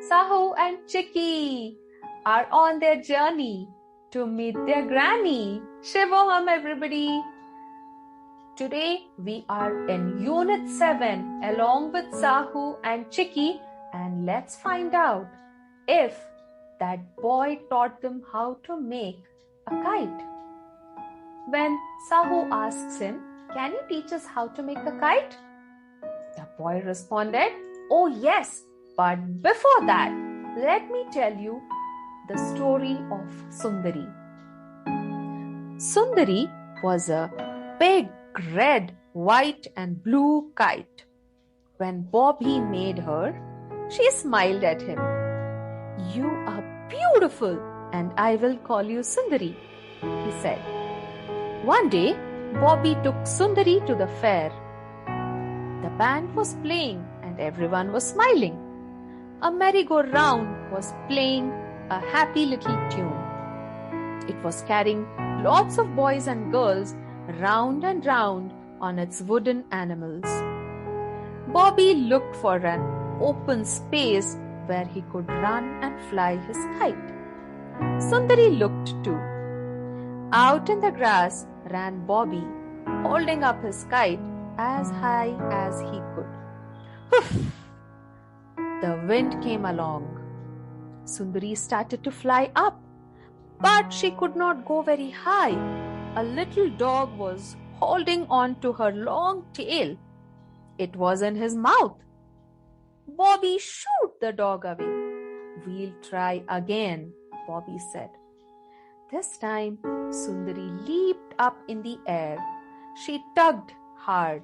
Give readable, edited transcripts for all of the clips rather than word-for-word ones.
Sahu and Chikki are on their journey to meet their granny. Shivoham, everybody! Today we are in Unit 7 along with Sahu and Chikki, and let's find out if that boy taught them how to make a kite. When Sahu asks him, "Can you teach us how to make a kite?" The boy responded, "Oh yes, but before that, let me tell you the story of Sundari." Sundari was a big red, white and blue kite. When Bobby made her, she smiled at him. "You are beautiful and I will call you Sundari," he said. One day, Bobby took Sundari to the fair. The band was playing and everyone was smiling. A merry-go-round was playing a happy little tune. It was carrying lots of boys and girls round and round on its wooden animals. Bobby looked for an open space where he could run and fly his kite. Sundari looked too. Out in the grass ran Bobby, holding up his kite as high as he could. Poof! The wind came along. Sundari started to fly up, but she could not go very high. A little dog was holding on to her long tail. It was in his mouth. "Bobby, shoot the dog away." "We'll try again," Bobby said. This time, Sundari leaped up in the air. She tugged hard.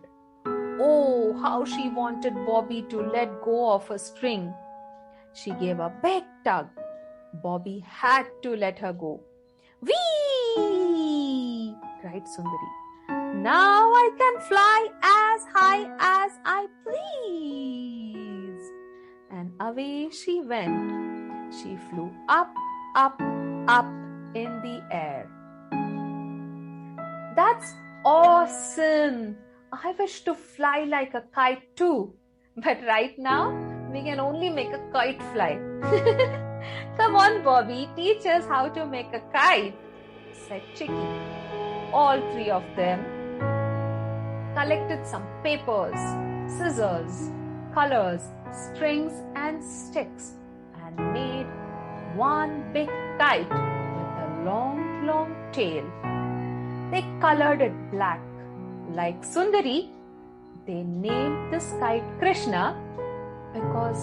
Oh, how she wanted Bobby to let go of her string. She gave a big tug. Bobby had to let her go. "Whee!" cried Sundari. "Now I can fly as high as I please." And away she went. She flew up, up, up in the air. "That's awesome! I wish to fly like a kite too. But right now, we can only make a kite fly." "Come on, Bobby, teach us how to make a kite," said Chikki. All three of them collected some papers, scissors, colors, strings and sticks and made one big kite with a long, long tail. They colored it black. Like Sundari, they named this kite Krishna because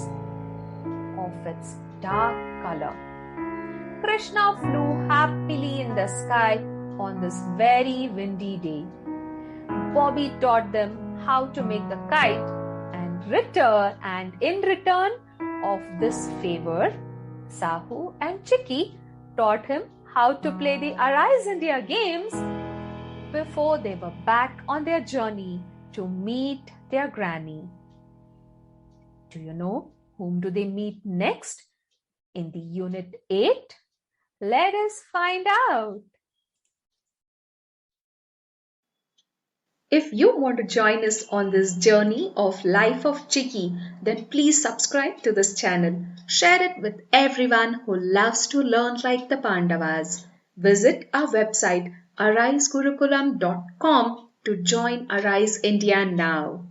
of its dark color. Krishna flew happily in the sky on this very windy day. Bobby taught them how to make a kite, and in return of this favor, Sahu and Chikki taught him how to play the Arise India games before they were back on their journey to meet their granny. Do you know whom do they meet next in the Unit 8? Let us find out. If you want to join us on this journey of life of Chikki, then please subscribe to this channel. Share it with everyone who loves to learn like the Pandavas. Visit our website arisegurukulam.com to join Arise India now.